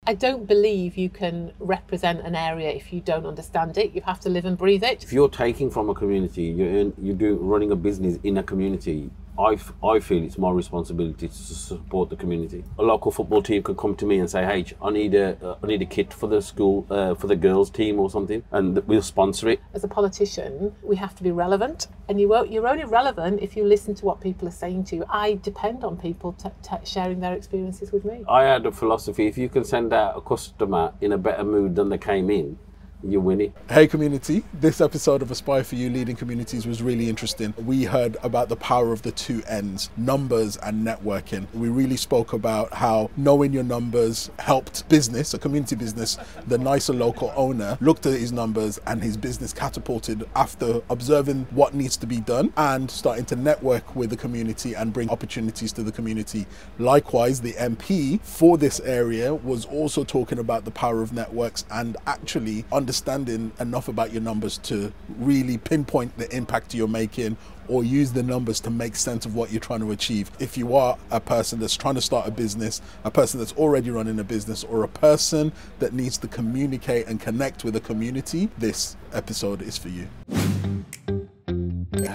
I don't believe you can represent an area if you don't understand it. You have to live and breathe it. If you're taking from a community, you're running a business in a community, I feel it's my responsibility to support the community. A local football team can come to me and say, "Hey, I need a kit for the school, for the girls' team or something," and we'll sponsor it. As a politician, we have to be relevant, and you're only relevant if you listen to what people are saying to you. I depend on people sharing their experiences with me. I had a philosophy: if you can send out a customer in a better mood than they came in, you're winning. Hey community, this episode of Aspire for You Leading Communities was really interesting. We heard about the power of the two N's, numbers and networking. We really spoke about how knowing your numbers helped business, a community business, the nicer local owner looked at his numbers and his business catapulted after observing what needs to be done and starting to network with the community and bring opportunities to the community. Likewise, the MP for this area was also talking about the power of networks and actually understanding enough about your numbers to really pinpoint the impact you're making or use the numbers to make sense of what you're trying to achieve. If you are a person that's trying to start a business, a person that's already running a business, or a person that needs to communicate and connect with a community, this episode is for you.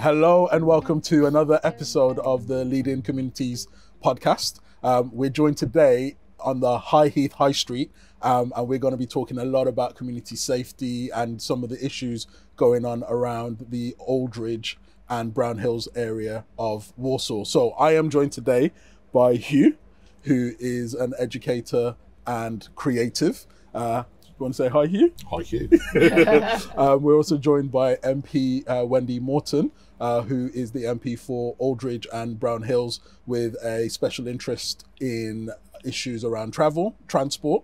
Hello and welcome to another episode of the Leading Communities podcast. We're joined today on the High Heath High Street, and we're going to be talking a lot about community safety and some of the issues going on around the Aldridge and Brown Hills area of Warsaw. So I am joined today by Hugh, who is an educator and creative. You want to say hi, Hugh? Hi, Hugh. We're also joined by MP Wendy Morton, who is the MP for Aldridge and Brown Hills with a special interest in issues around travel, transport,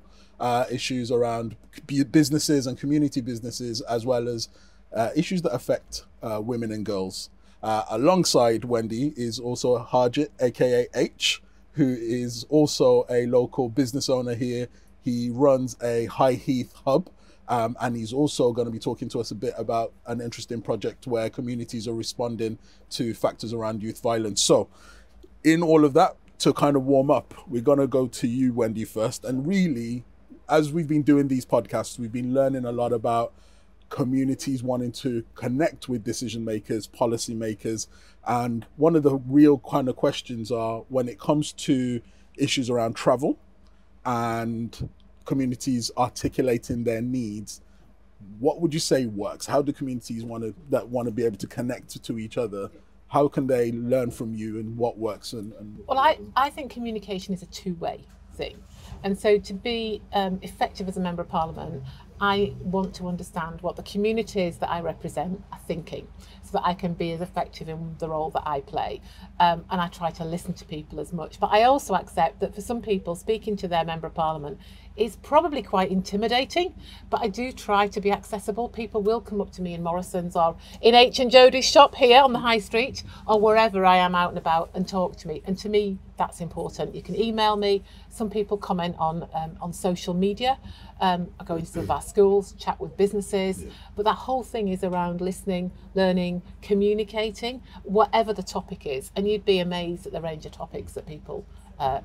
issues around businesses and community businesses, as well as issues that affect women and girls. Alongside Wendy is also Harjit, aka H, who is also a local business owner here. He runs a High Heath Hub, and he's also going to be talking to us a bit about an interesting project where communities are responding to factors around youth violence. So in all of that, to kind of warm up, we're going to go to you, Wendy, first. And really, as we've been doing these podcasts, we've been learning a lot about communities wanting to connect with decision makers, policy makers. And one of the real kind of questions are when it comes to issues around travel and communities articulating their needs, what would you say works? How do communities want to be able to connect to each other? How can they learn from you and what works? Well, I think communication is a two-way thing. And so to be effective as a Member of Parliament, I want to understand what the communities that I represent are thinking so that I can be as effective in the role that I play. And I try to listen to people as much. But I also accept that for some people, speaking to their Member of Parliament is probably quite intimidating, but I do try to be accessible. People will come up to me in Morrison's or in H and Jody's shop here on the High Street or wherever I am out and about and talk to me. And to me, that's important. You can email me. Some people comment on social media. I go into some of our schools, chat with businesses, but that whole thing is around listening, learning, communicating, whatever the topic is. And you'd be amazed at the range of topics that people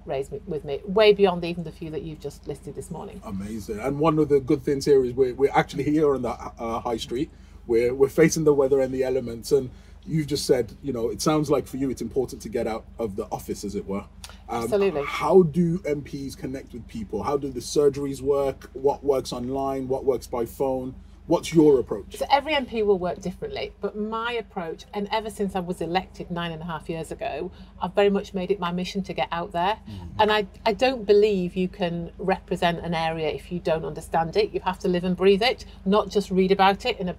raise with me, way beyond even the few that you've just listed this morning. Amazing. And one of the good things here is we're actually here on the High Street. We're facing the weather and the elements, and you've just said, it sounds like for you it's important to get out of the office, as it were. Absolutely. How do MPs connect with people? How do the surgeries work? What works online? What works by phone? What's your approach? So every MP will work differently, but my approach, and ever since I was elected 9.5 years ago, I've very much made it my mission to get out there. Mm-hmm. And I don't believe you can represent an area if you don't understand it. You have to live and breathe it, not just read about it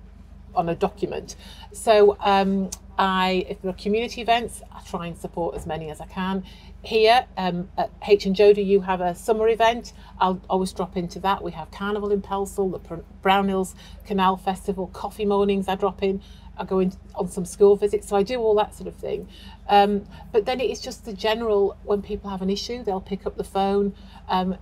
on a document. So if there are community events, I try and support as many as I can. Here at H and Jody, you have a summer event. I'll always drop into that. We have Carnival in Pelsall, the Brown Hills Canal Festival, coffee mornings I drop in. I go in on some school visits, so I do all that sort of thing. But then it is just the general, when people have an issue, they'll pick up the phone.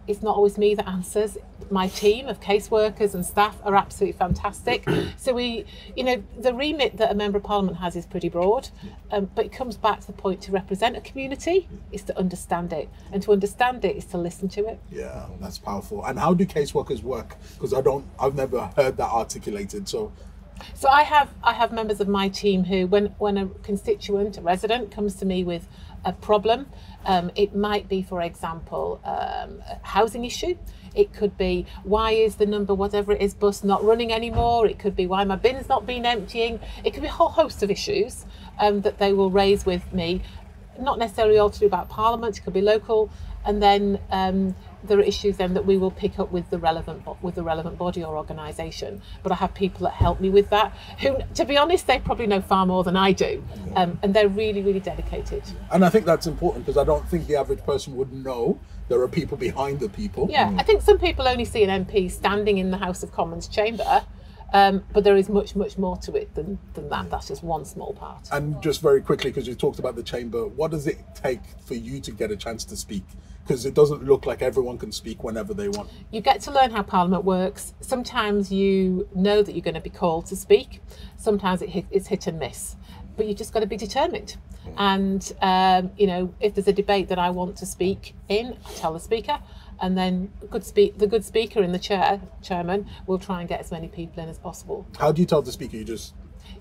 It's not always me that answers. my team of caseworkers and staff are absolutely fantastic. So we, the remit that a Member of Parliament has is pretty broad, but it comes back to the point: to represent a community is to understand it, and to understand it is to listen to it. Yeah, that's powerful. And how do caseworkers work? Because I've never heard that articulated. So I have members of my team who, when a constituent, a resident, comes to me with a problem, it might be, for example, a housing issue. It could be, why is the number whatever it is bus not running anymore? It could be, why my bin's not been emptying. It could be a whole host of issues that they will raise with me, not necessarily all to do about Parliament. It could be local, and then there are issues then that we will pick up with the relevant body or organisation. But I have people that help me with that, who, to be honest, they probably know far more than I do, and they're really, really dedicated. And I think that's important, because I don't think the average person would know there are people behind the people. Yeah, I think some people only see an MP standing in the House of Commons chamber, but there is much, much more to it than that. That's just one small part. And just very quickly, because you talked about the chamber, what does it take for you to get a chance to speak? Because it doesn't look like everyone can speak whenever they want. You get to learn how Parliament works. Sometimes you know that you're going to be called to speak. Sometimes it's hit and miss. But you just got to be determined. And, if there's a debate that I want to speak in, I tell the speaker. And then the good speaker in the chairman will try and get as many people in as possible. How do you tell the speaker? You just...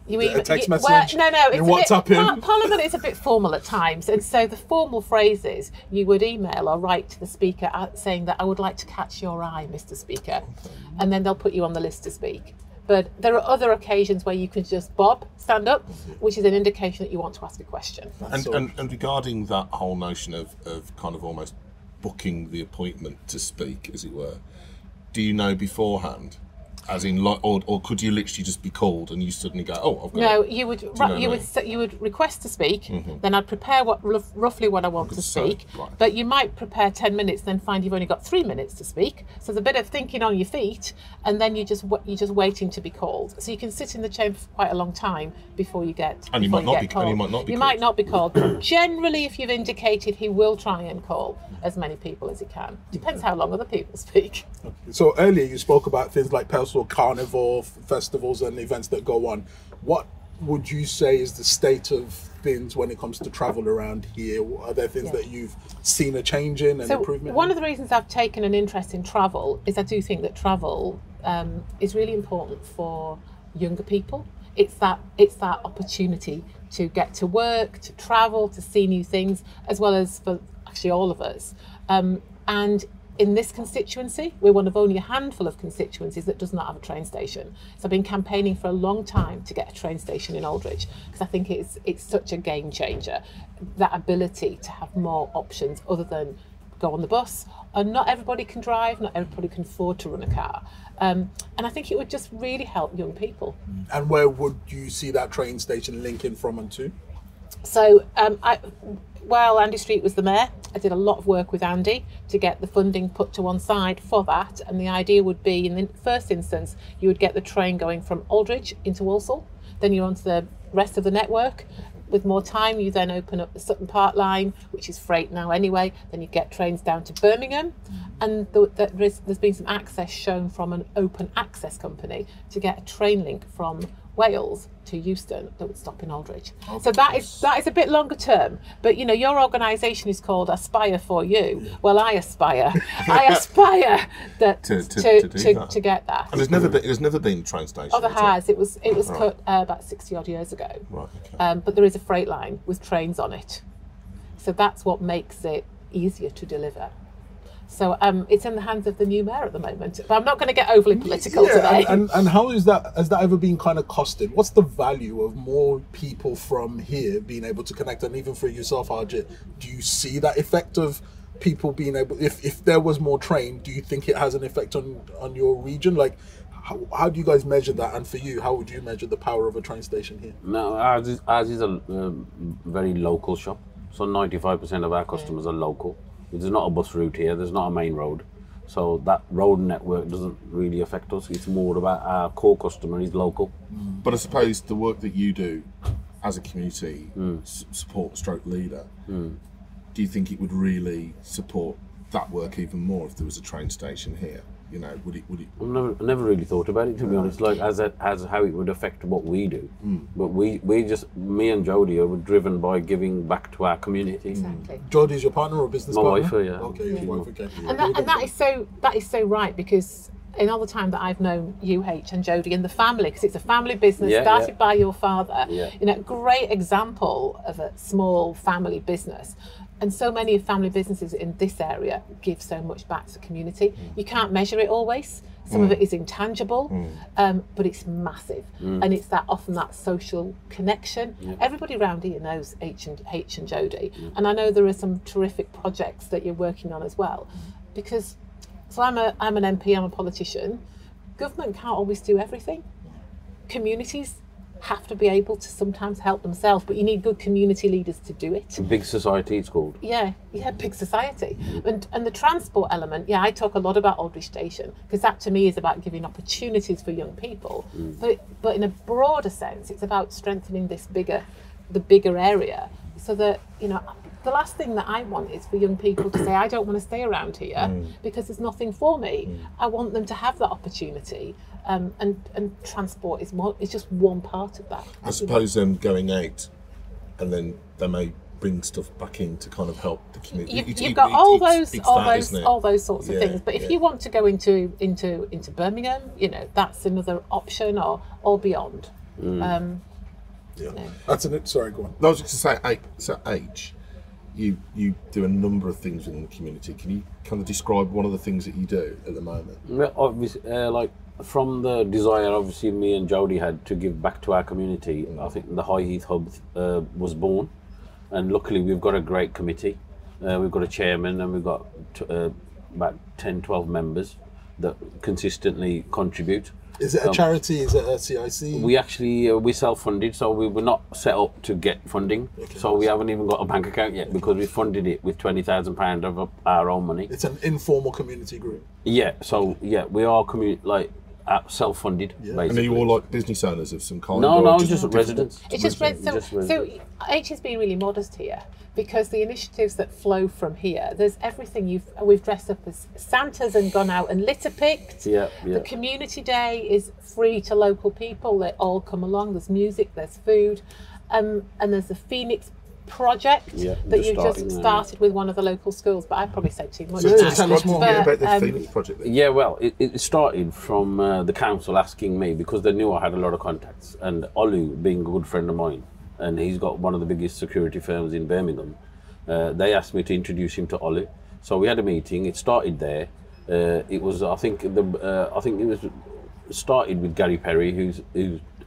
a text message? Well, no, it's WhatsApp him? Parliament is a bit formal at times, and so the formal phrases you would email or write to the Speaker saying that I would like to catch your eye, Mr. Speaker, and then they'll put you on the list to speak. But there are other occasions where you can just stand up, which is an indication that you want to ask a question. And regarding that whole notion of kind of almost booking the appointment to speak, as it were, do you know beforehand? As in, or could you literally just be called and you suddenly go, "Oh, I've got." No, you would request to speak. Then I'd prepare roughly what I want to speak. Right. But you might prepare 10 minutes, then find you've only got 3 minutes to speak. So there's a bit of thinking on your feet, and then you're just waiting to be called. So you can sit in the chamber for quite a long time before you get. And you might not be called. You might not be called. Generally, if you've indicated, he will try and call as many people as he can. Depends how long other people speak. So earlier you spoke about things like Pelsall Carnival, festivals and events that go on. What would you say is the state of things when it comes to travel around here? Are there things that you've seen a change in and improvement? One of the reasons I've taken an interest in travel is I do think that travel is really important for younger people. It's that opportunity to get to work, to travel, to see new things, as well as for actually all of us. And in this constituency, we're one of only a handful of constituencies that does not have a train station. So I've been campaigning for a long time to get a train station in Aldridge, because I think it's such a game changer, that ability to have more options other than go on the bus. And not everybody can drive, not everybody can afford to run a car. And I think it would just really help young people. And where would you see that train station linking from and to? So while Andy Street was the mayor, I did a lot of work with Andy to get the funding put to one side for that. And the idea would be, in the first instance, you would get the train going from Aldridge into Walsall. Then you're onto the rest of the network. With more time, you then open up the Sutton Park line, which is freight now anyway. Then you get trains down to Birmingham. And there's been some access shown from an open access company to get a train link from Wales to Euston that would stop in Aldridge. So that is a bit longer term. But your organisation is called Aspire for You. Yeah. Well, I aspire to get that. And there's never been a train station. Oh, there has. It was cut about 60 odd years ago. Right. Okay. But there is a freight line with trains on it. So that's what makes it easier to deliver. So it's in the hands of the new mayor at the moment. But I'm not going to get overly political today. And how has that ever been kind of costed? What's the value of more people from here being able to connect? And even for yourself, Harjit, do you see that effect of people being able, if there was more train, do you think it has an effect on your region? Like, how do you guys measure that? And for you, how would you measure the power of a train station here? No, ours is a very local shop. So 95% of our customers are local. There's not a bus route here, there's not a main road. So that road network doesn't really affect us. It's more about our core customer is local. But I suppose the work that you do as a community support stroke leader, do you think it would really support that work even more if there was a train station here? You know, would it? I've never really thought about it, to be honest. Like as how it would affect what we do. But me and Jodie are driven by giving back to our community. Exactly. Jodie's your partner or business My partner? wife, yeah. Okay, your wife, okay. And that is so right, because in all the time that I've known UH and Jodie and the family, because it's a family business started by your father, you know, great example of a small family business. And so many family businesses in this area give so much back to the community. You can't measure it always. Some of it is intangible, but it's massive. And it's often that social connection. Everybody around here knows H and Jodie. And I know there are some terrific projects that you're working on as well. Because, so I'm an MP, I'm a politician. Government can't always do everything. Communities have to be able to sometimes help themselves, but you need good community leaders to do it. Big society, it's called. Yeah, big society. And the transport element, I talk a lot about Aldridge Station, because that to me is about giving opportunities for young people. But in a broader sense, it's about strengthening the bigger area, so that, you know, the last thing that I want is for young people to say, I don't want to stay around here because there's nothing for me. I want them to have that opportunity. And transport is just one part of that. I suppose going out, and then they may bring stuff back in to kind of help the community. You've got all those sorts of things. But if you want to go into Birmingham, you know, that's another option, or beyond. That's an. Sorry, go on. I was just going to say, so H, you do a number of things within the community. Can you kind of describe one of the things that you do at the moment? Well, obviously, like from the desire, obviously, me and Jodie had to give back to our community. I think the High Heath Hub was born, and luckily we've got a great committee. We've got a chairman, and we've got about 10, 12 members that consistently contribute. Is it a charity? Is it a CIC? We actually we're self-funded, so we were not set up to get funding. Okay, so we haven't even got a bank account yet, because we funded it with £20,000 of our own money. It's an informal community group. Yeah, so we are self-funded. Basically. And are you all like business owners of some kind? No, just residents. It's just residents. So H has been really modest here, because the initiatives that flow from here, there's everything. We've dressed up as Santas and gone out and litter picked. The community day is free to local people. They all come along. There's music, there's food, and there's the Phoenix project that you've just started with one of the local schools. But I probably said too much. So tell us more about the Phoenix project. Then. Yeah, well, it started from the council asking me, because they knew I had a lot of contacts, and Olu being a good friend of mine, and he's got one of the biggest security firms in Birmingham. They asked me to introduce him to Olu, so we had a meeting. It started there. It was, I think it was started with Gary Perry, who's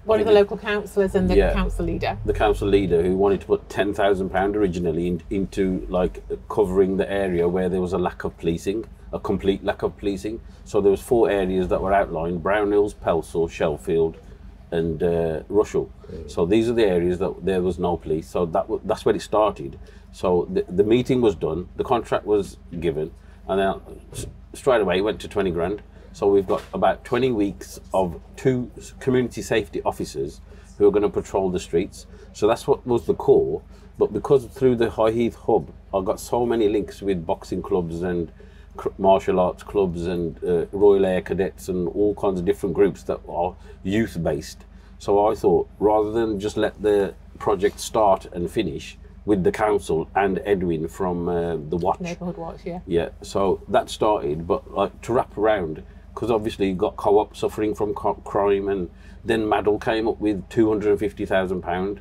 one of the local councillors and the council leader. The council leader, who wanted to put £10,000 originally into like covering the area where there was a lack of policing, a complete lack of policing. So there was 4 areas that were outlined: Brown Hills, Pelsall, Sheffield, and Rushall. So these are the areas that there was no police. So that's where it started. So the meeting was done, the contract was given, and then straight away it went to 20 grand. So we've got about 20 weeks of 2 community safety officers who are going to patrol the streets. So that's what was the core. But because through the High Heath Hub, I've got so many links with boxing clubs and martial arts clubs and Royal Air Cadets and all kinds of different groups that are youth based. So I thought, rather than just let the project start and finish with the council and Edwin from the Watch. Neighbourhood Watch, Yeah, so that started, but like to wrap around, because obviously you got Co-op suffering from crime, and then Maddle came up with £250,000.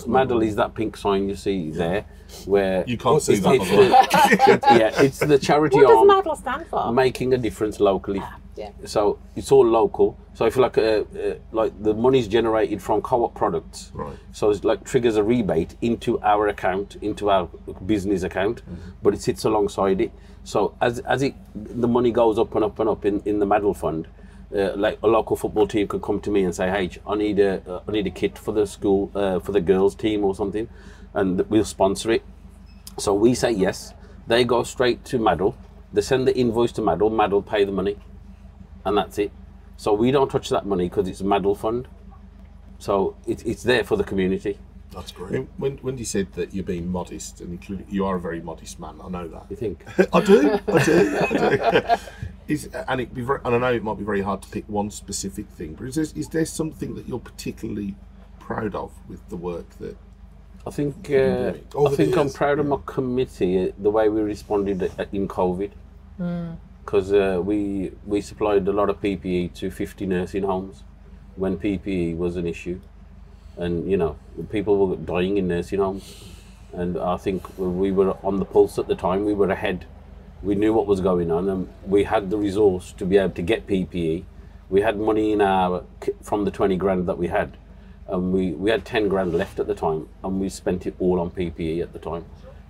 Maddle is that pink sign you see there, where you can't see that. It's the charity what arm. What does Maddle stand for? Making a difference locally. Yeah. So it's all local. So if like the money's generated from Co-op products, right. So it's like triggers a rebate into our account, into our business account, but it sits alongside it. So as the money goes up and up and up in the Maddle Fund, like a local football team could come to me and say, "Hey, I need a kit for the school, for the girls team or something," and we'll sponsor it. So we say yes. They go straight to Maddle. They send the invoice to Maddle. Maddle pay the money, and that's it. So we don't touch that money because it's a Maddle Fund. So it's there for the community. That's I great. mean, when Wendy said that you're being modest, and including, you are a very modest man, I know that. You think? I do. And I know it might be very hard to pick one specific thing, but is there something that you're particularly proud of with the work that? I think Over the I'm years, proud of my committee, the way we responded in COVID, because we supplied a lot of PPE to 50 nursing homes when PPE was an issue, and people were dying in nursing homes, and I think we were on the pulse at the time. We were ahead. We knew what was going on, and we had the resource to be able to get PPE. We had money from the 20 grand that we had. And we had 10 grand left at the time, and we spent it all on PPE at the time.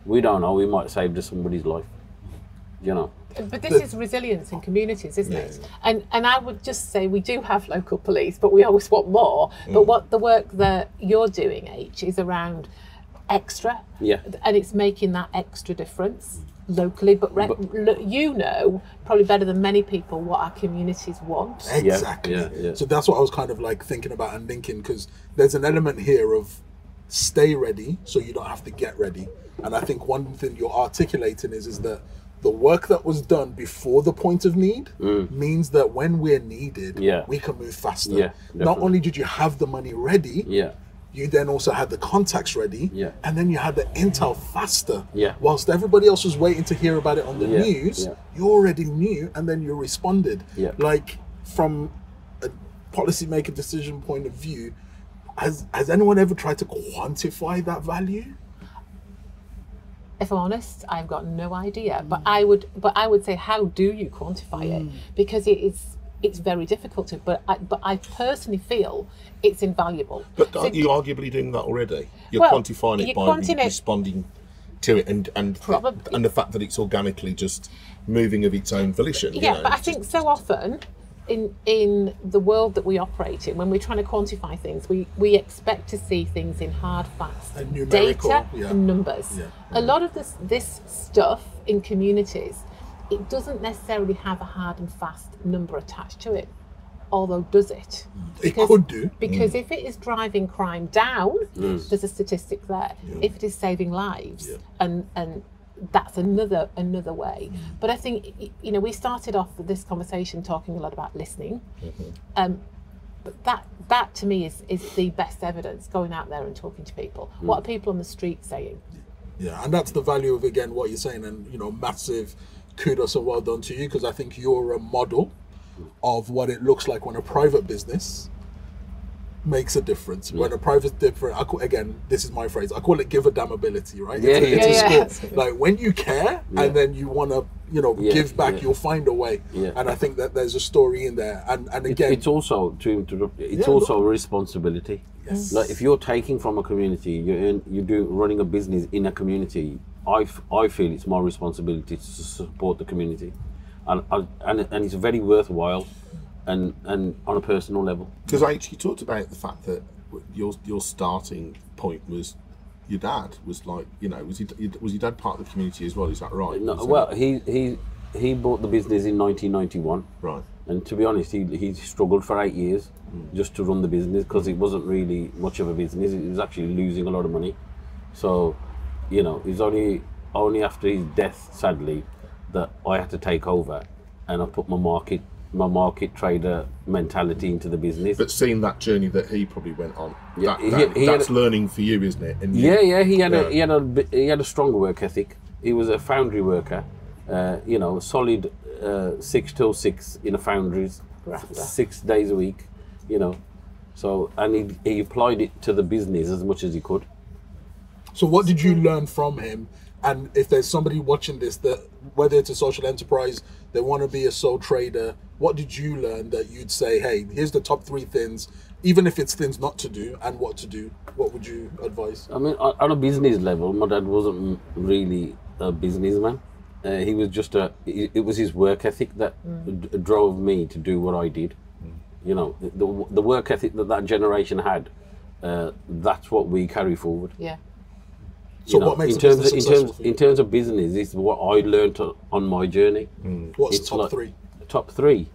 We don't know, we might have saved somebody's life, But this is resilience in communities, isn't it? And I would just say we do have local police, but we always want more. But what the work that you're doing, H, is around extra. Yeah. And it's making that extra difference locally, but probably better than many people what our communities want. Exactly. Yeah. So that's what I was kind of like thinking about and linking, because there's an element here of stay ready so you don't have to get ready. And I think one thing you're articulating is that the work that was done before the point of need means that when we're needed, we can move faster. Yeah, Not only did you have the money ready, you then also had the contacts ready, and then you had the intel faster. Whilst everybody else was waiting to hear about it on the news, you already knew, and then you responded. Like, from a policymaker decision point of view, has anyone ever tried to quantify that value? If I'm honest, I've got no idea. But I would say, how do you quantify it? Because it's very difficult to. But I personally feel it's invaluable. But aren't you arguably doing that already? You're quantifying it by responding to it, and the fact that it's organically just moving of its own volition. But I think so often in the world that we operate in, when we're trying to quantify things, we expect to see things in hard, fast data and numbers. A lot of this stuff in communities, it doesn't necessarily have a hard and fast number attached to it. Although, does it? It could do. Because if it is driving crime down, there's a statistic there. If it is saving lives, and that's another way. But I think, we started off with this conversation talking a lot about listening. But that to me is the best evidence, going out there and talking to people. What are people on the street saying? Yeah, and that's the value of, again, what you're saying, and massive kudos and well done to you, because I think you're a model of what it looks like when a private business makes a difference. When a private different, again, this is my phrase, I call it give a damn ability, right? It's a skill. Like, when you care and then you want to, give back, you'll find a way. And I think that there's a story in there. And again, it's also, to interrupt, it's also a responsibility. Yes. Like, if you're taking from a community, you're running a business in a community, I feel it's my responsibility to support the community, and it's very worthwhile, and on a personal level. Because you talked about the fact that your starting point was your dad was like, was your dad part of the community as well? Is that right? No, well, he bought the business in 1991. Right. And to be honest, he struggled for 8 years just to run the business, because it wasn't really much of a business. It was actually losing a lot of money. So, it's only after his death, sadly, that I had to take over, and I put my market trader mentality into the business. But seeing that journey that he probably went on, that's learning for you, isn't it? And he had a strong work ethic. He was a foundry worker, solid 6 till 6 in a foundries, 6 days a week, So, and he applied it to the business as much as he could. So what did you learn from him? And if there's somebody watching this, that whether it's a social enterprise, they want to be a sole trader, what did you learn that you'd say, hey, here's the top 3 things, even if it's things not to do and what to do, what would you advise? I mean, on a business level, my dad wasn't really a businessman. He was just it was his work ethic that drove me to do what I did. The work ethic that generation had, that's what we carry forward. Yeah. So what makes a business successful for you? In terms of business, is what I learned on my journey. What's top 3? Top 3.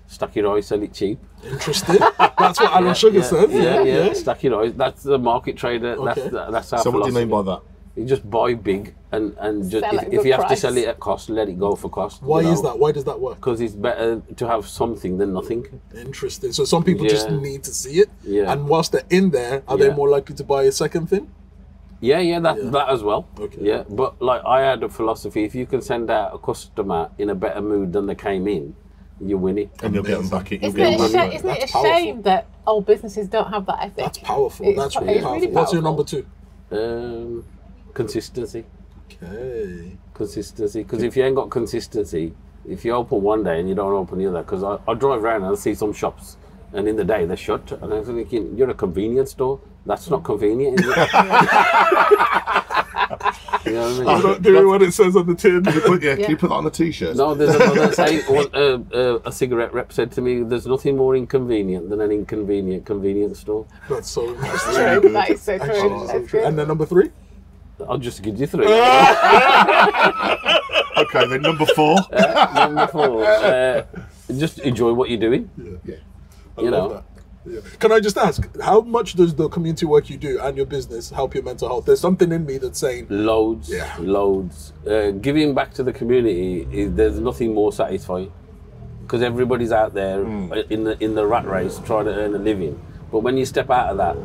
Stack your eyes, sell it cheap. Interesting. That's what Alan Sugar says. Yeah. Stack your eyes. That's the market trader. Okay. That's our So what do you philosophy. mean by that? You just buy big and just Sell at a if good you have to price. sell it at cost, let it go for cost. Why is that? Why does that work? Because it's better to have something than nothing. Interesting. So some people just Yeah. need to see it, Yeah. and whilst they're in there, are they Yeah. more likely to buy a second thing? Yeah, that as well. Okay. Yeah, but like I had a philosophy: if you can send out a customer in a better mood than they came in, you win it. And you'll get them back. You'll Isn't get it them a, back. isn't it a That's powerful. shame that old businesses don't have that ethic? That's powerful. It's That's po- really it's powerful. really What's your powerful. number 2? Consistency. Okay. Consistency. Because if you ain't got consistency, if you open one day and you don't open the other, because I drive around and I see some shops, and in the day they're shut, and I'm thinking, you're a convenience store. That's not convenient, is it? You know what I mean? I'm not doing what it says on the tin. Can you put that on a t-shirt? No, there's another saying. A cigarette rep said to me, "There's nothing more inconvenient than an inconvenient convenience store." That's so interesting. True. That is so Actually, true. so That's true. good. And then number 3? I'll just give you 3. Okay, then number 4. Number 4, just enjoy what you're doing. Yeah. You know. That. Yeah. Can I just ask, how much does the community work you do and your business help your mental health? There's something in me that's saying Loads. Yeah. Loads. Giving back to the community there's nothing more satisfying, because everybody's out there in the rat race trying to earn a living. But when you step out of that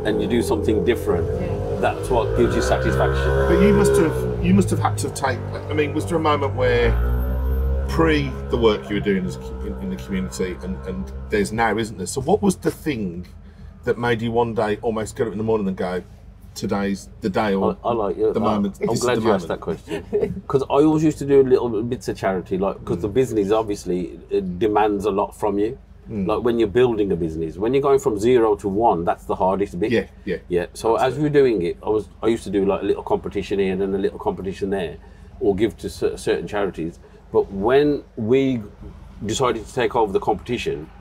and you do something different, that's what gives you satisfaction. But you must have had to take. I mean, was there a moment where, pre the work you were doing in the community, and there's now, isn't there? So what was the thing that made you one day almost get up in the morning and go, today's the day, or I like you. the moment? I'm this is glad the you asked that moment. question, because I always used to do little bits of charity, like because the business obviously it demands a lot from you. Like when you're building a business, when you're going from 0 to 1, that's the hardest bit. Yeah. So as we were doing it, I used to do like a little competition here and then a little competition there, or give to certain charities. But when we decided to take over the competition,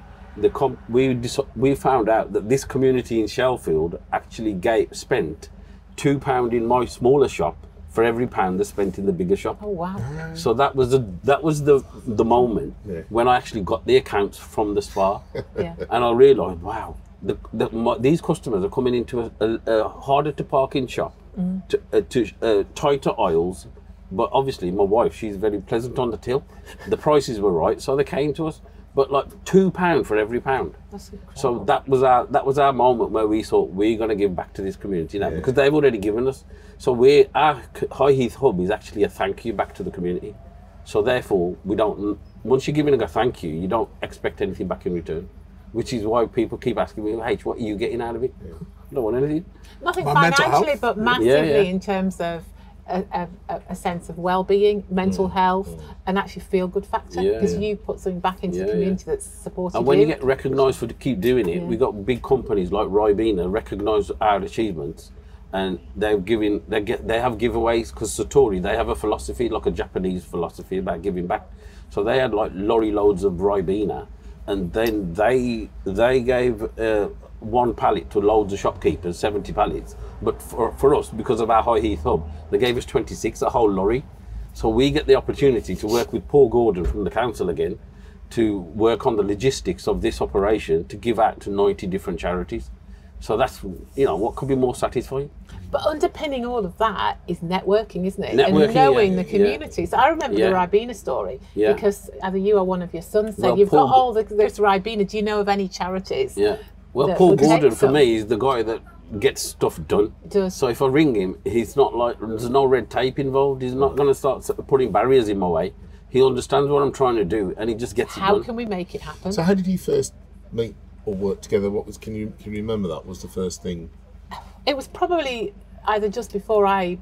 we found out that this community in Sheffield actually spent £2 in my smaller shop for every pound they spent in the bigger shop. Oh wow! So that was the moment when I actually got the accounts from the spa, Yeah. and I realised, wow, these customers are coming into a harder to park in shop, to tighter aisles. But obviously, my wife, she's very pleasant on the till. The prices were right, so they came to us. But like £2 for every pound. That's incredible. So that was our moment where we thought we're going to give back to this community now, because they've already given us. So our High Heath Hub is actually a thank you back to the community. So therefore, once you're giving a thank you, you don't expect anything back in return, which is why people keep asking me, H, what are you getting out of it? I don't want anything. Nothing My mental financially, health? but massively Yeah. in terms of a sense of well-being, mental health, and actually feel-good factor, Yeah, because yeah. you put something back into the Yeah, community that's supported And when you. you get recognised for to keep doing it, we got big companies like Ribena recognise our achievements, and they have giveaways, because Satori, they have a philosophy, like a Japanese philosophy about giving back. So they had like lorry loads of Ribena, and then they gave one pallet to loads of shopkeepers, 70 pallets. But for us, because of our High Heath Hub, they gave us 26, a whole lorry. So we get the opportunity to work with Paul Gordon from the council again, to work on the logistics of this operation, to give out to 90 different charities. So that's, what could be more satisfying? But underpinning all of that is networking, isn't it? Networking, and knowing yeah, the community. So I remember the Ribena story, because either you or one of your sons said, Well, you've got Paul- all this Ribena, do you know of any charities? Yeah. Well, that Paul would take Gordon for some? me is the guy that gets stuff done. Does. So if I ring him, he's not like, there's no red tape involved. He's not going to start putting barriers in my way. He understands what I'm trying to do, and he just gets it How done. can we make it happen? So how did you first meet or work together? Can you remember that? Was the first thing? It was probably either just before I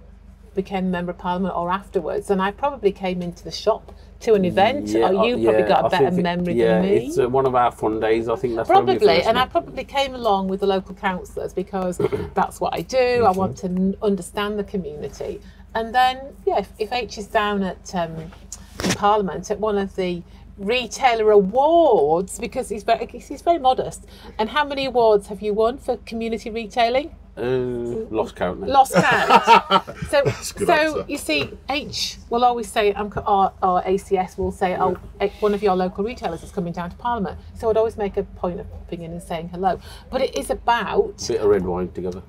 became Member of Parliament or afterwards, and I probably came into the shop to an event, or you probably got a better memory than me. It's one of our fun days. I think that's when we Probably, first and I met. probably came along with the local councillors because that's what I do. I want to understand the community. And then, if H is down at Parliament at one of the retailer awards, because he's very modest. And how many awards have you won for community retailing? Lost count now. Lost count. So good answer. you see, H will always say, or ACS will say, oh, one of your local retailers is coming down to Parliament. So I'd always make a point of popping in and saying hello. But it is about... Bit of red wine together.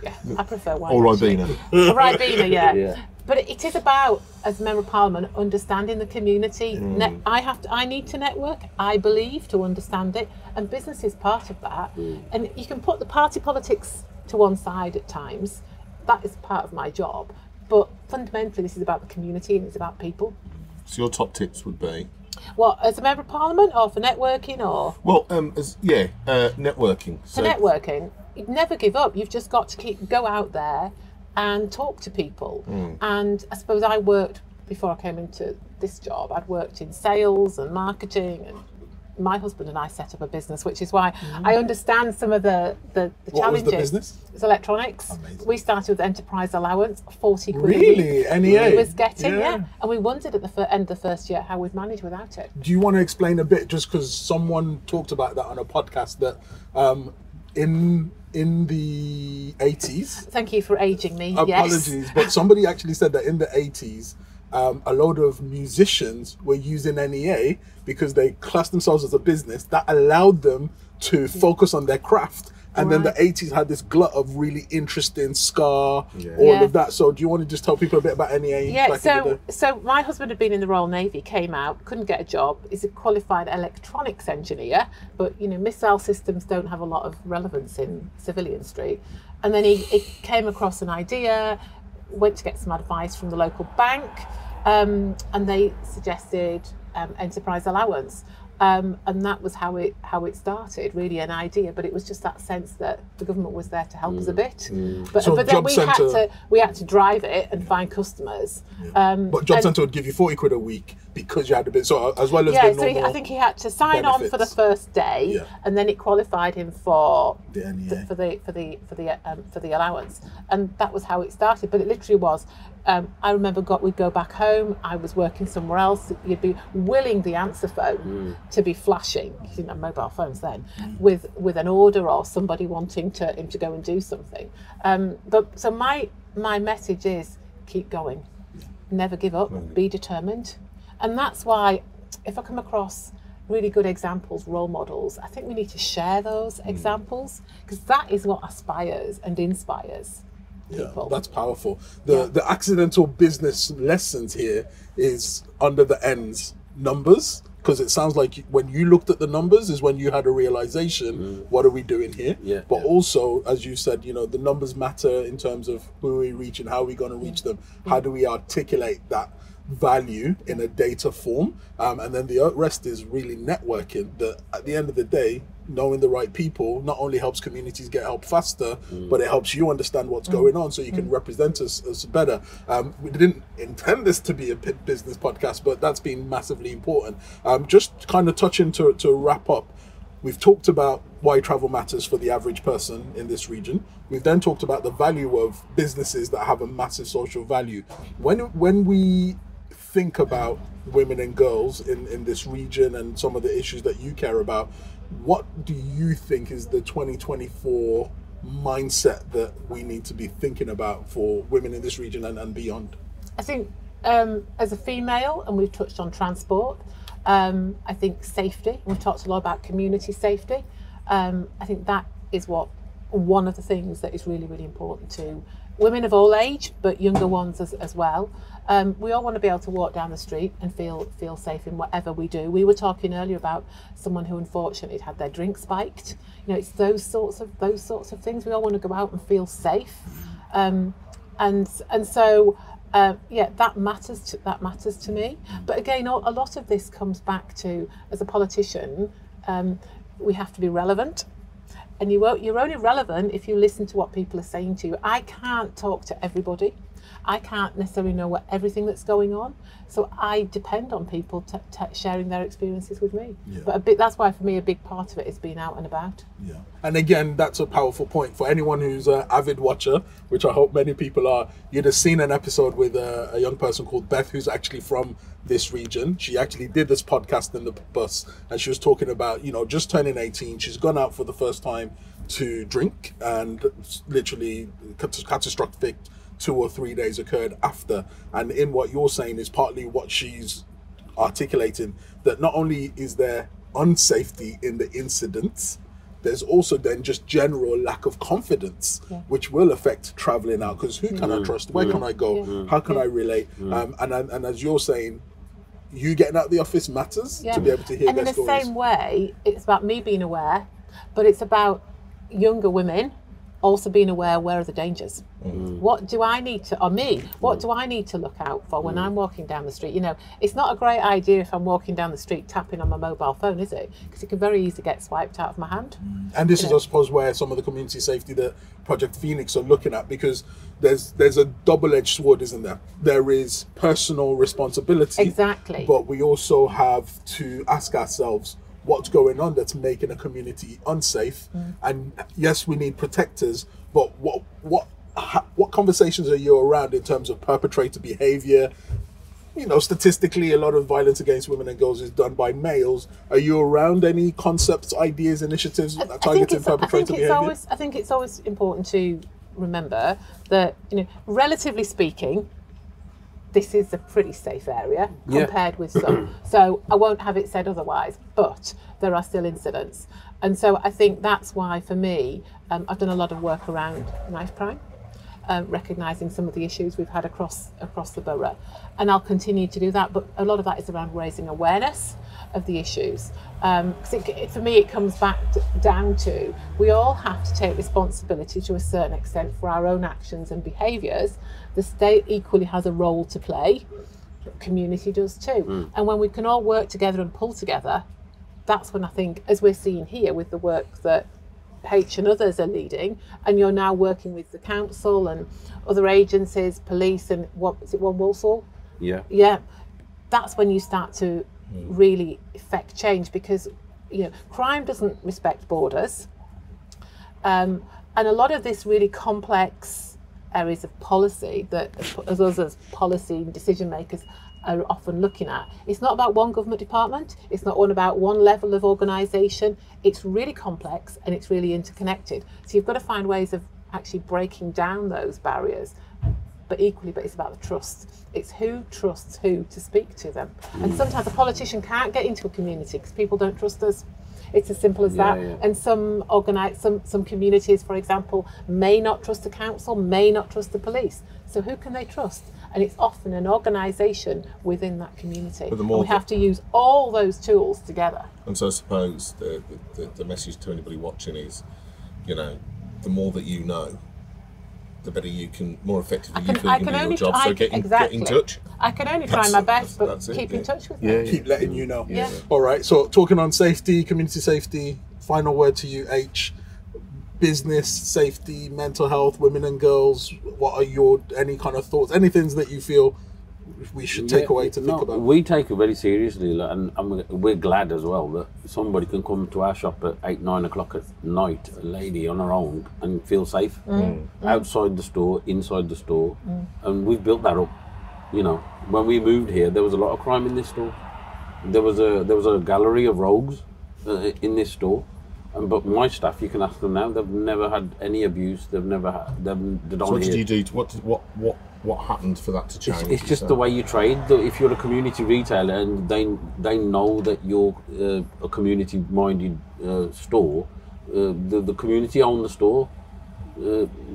Yeah, I prefer wine. Or Ribena. Ribena, yeah. Yeah. But it is about, as a member of Parliament, understanding the community. I need to network, I believe, to understand it, and business is part of that. And you can put the party politics to one side at times. That is part of my job. But fundamentally, this is about the community and it's about people. So your top tips would be? What, as a member of Parliament, or for networking, or? Well, networking. For networking, you'd never give up. You've just got to go out there and talk to people. And I suppose I worked, before I came into this job, I'd worked in sales and marketing, and my husband and I set up a business, which is why I understand some of the challenges. What was the business? It's electronics. Amazing. We started with enterprise allowance, 40 quid Really? a week. NEA? He was getting, Yeah. and we wondered at the end of the first year how we'd manage without it. Do you want to explain a bit, just because someone talked about that on a podcast, that in the 80s, Thank you for aging me. apologies, but somebody actually said that in the 80s, a load of musicians were using NEA because they classed themselves as a business that allowed them to focus on their craft. And then the 80s had this glut of really interesting ska, all of that. So do you want to just tell people a bit about NEA? Yeah, so my husband had been in the Royal Navy, came out, couldn't get a job. He's a qualified electronics engineer, but missile systems don't have a lot of relevance in Civilian Street. And then he came across an idea, went to get some advice from the local bank, and they suggested enterprise allowance. And that was how it started, really an idea, but it was just that sense that the government was there to help us a bit. But then we had to drive it and find customers. But Job Centre would give you 40 quid a week because you had a bit, so as well as the normal I think he had to sign on for the first day, and then it qualified him for the NEA. for the allowance, and that was how it started. But it literally was. I remember we'd go back home. I was working somewhere else. You'd be willing the answer phone to be flashing. You didn't have mobile phones then, with an order or somebody wanting him to go and do something. So my message is keep going, never give up, be determined, and that's why if I come across really good examples, role models, I think we need to share those examples, because that is what aspires and inspires. People. That's powerful. The accidental business lessons here is under the ends numbers, because it sounds like when you looked at the numbers is when you had a realization, what are we doing here? But also, as you said, the numbers matter in terms of who we reach and how we're going to reach them. How do we articulate that value in a data form? And then the rest is really networking. That at the end of the day, knowing the right people not only helps communities get help faster, but it helps you understand what's going on so you can represent us better. We didn't intend this to be a business podcast, but that's been massively important. Just kind of touching to wrap up, we've talked about why travel matters for the average person in this region. We've then talked about the value of businesses that have a massive social value. When we think about women and girls in this region and some of the issues that you care about, what do you think is the 2024 mindset that we need to be thinking about for women in this region and beyond? I think as a female, and we've touched on transport, I think safety, we've talked a lot about community safety. I think that is one of the things that is really, really important to women of all age, but younger ones as well. We all want to be able to walk down the street and feel safe in whatever we do. We were talking earlier about someone who unfortunately had their drink spiked. It's those sorts of things. We all want to go out and feel safe, and so that matters to me. But again, a lot of this comes back to, as a politician, we have to be relevant. And you're only relevant if you listen to what people are saying to you. I can't talk to everybody. I can't necessarily know everything that's going on, so I depend on people sharing their experiences with me. Yeah. But that's why for me a big part of it is being out and about. Yeah, and again, that's a powerful point for anyone who's an avid watcher, which I hope many people are. You'd have seen an episode with a young person called Beth, who's actually from this region. She actually did this podcast in the bus, and she was talking about, you know, just turning 18. She's gone out for the first time to drink, and literally catastrophic 2 or 3 days occurred after. And in what you're saying is partly what she's articulating, that not only is there unsafety in the incidents, there's also then just general lack of confidence, which will affect traveling out, because who can I trust? Where can I go? How can I relate? And as you're saying, you getting out of the office matters to be able to hear their stories. And in the same way, it's about me being aware, but it's about younger women also being aware where are the dangers. What do I need to, or me, what do I need to look out for when I'm walking down the street? You know, it's not a great idea if I'm walking down the street tapping on my mobile phone, is it? Because it can very easily get swiped out of my hand. And this is, I suppose, where some of the community safety that Project Phoenix are looking at, because there's a double-edged sword, isn't there? There is personal responsibility. Exactly. But we also have to ask ourselves, what's going on that's making a community unsafe? And yes, we need protectors, but what conversations are you around in terms of perpetrator behavior? You know, statistically, a lot of violence against women and girls is done by males. Are you around any concepts, ideas, initiatives targeting perpetrator behavior? I think it's always important to remember that, you know, relatively speaking, this is a pretty safe area compared with some. So I won't have it said otherwise, but there are still incidents. And so I think that's why, for me, I've done a lot of work around knife crime, recognising some of the issues we've had across the borough. And I'll continue to do that, but a lot of that is around raising awareness of the issues. For me, it comes back down to, we all have to take responsibility to a certain extent for our own actions and behaviours. The state equally has a role to play, but community does too. And when we can all work together and pull together, that's when I think, as we're seeing here with the work that H and others are leading, and you're now working with the council and other agencies, police, and what is it, One Walsall? Yeah, that's when you start to really affect change, because, you know, crime doesn't respect borders, and a lot of this really complex areas of policy that as us as policy decision makers are often looking at, it's not about one government department, it's not about one level of organisation, it's really complex and it's really interconnected. So you've got to find ways of actually breaking down those barriers, but it's about the trust. It's who trusts who to speak to them. And sometimes a politician can't get into a community because people don't trust us. It's as simple as that. And some communities, for example, may not trust the council, may not trust the police. So who can they trust? And it's often an organisation within that community. And we have to use all those tools together. And so I suppose the message to anybody watching is, you know, the more that you know, the better you can, more effectively you can do your job. So get in touch. I can only try my best, but keep in touch with me. Keep letting you know. All right, so talking on safety, community safety, final word to you, H. Business, safety, mental health, women and girls, what are any kind of thoughts, any things that you feel we should take away to think about? We take it very seriously, and we're glad as well that somebody can come to our shop at 8, 9 o'clock at night, a lady on her own, and feel safe outside the store, inside the store, and we've built that up. You know, when we moved here, there was a lot of crime in this store. There was a gallery of rogues in this store. But my staff, you can ask them now, they've never had any abuse. They don't. So what did you do? What happened for that to change? It's just the way you trade. If you're a community retailer and they know that you're a community-minded store, the community own the store.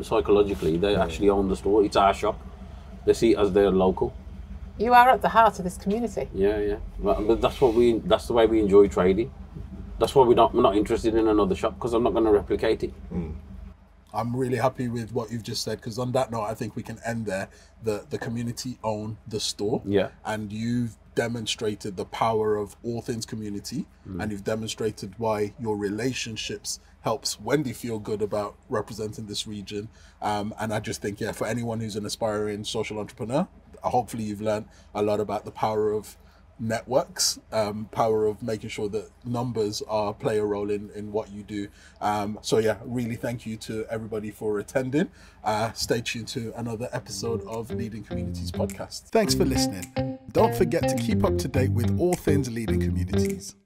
Psychologically, they actually own the store. It's our shop. They see it as their local. You are at the heart of this community. Yeah. But that's the way we enjoy trading. That's why we're not interested in another shop, because I'm not going to replicate it. I'm really happy with what you've just said, because on that note, I think we can end there. The community own the store, Yeah. and you've demonstrated the power of all things community, and you've demonstrated why your relationships helps Wendy feel good about representing this region. And I just think, yeah, for anyone who's an aspiring social entrepreneur, hopefully you've learned a lot about the power of networks, power of making sure that numbers play a role in what you do. So yeah, really thank you to everybody for attending. Stay tuned to another episode of Leading Communities podcast. Thanks for listening. Don't forget to keep up to date with all things Leading Communities.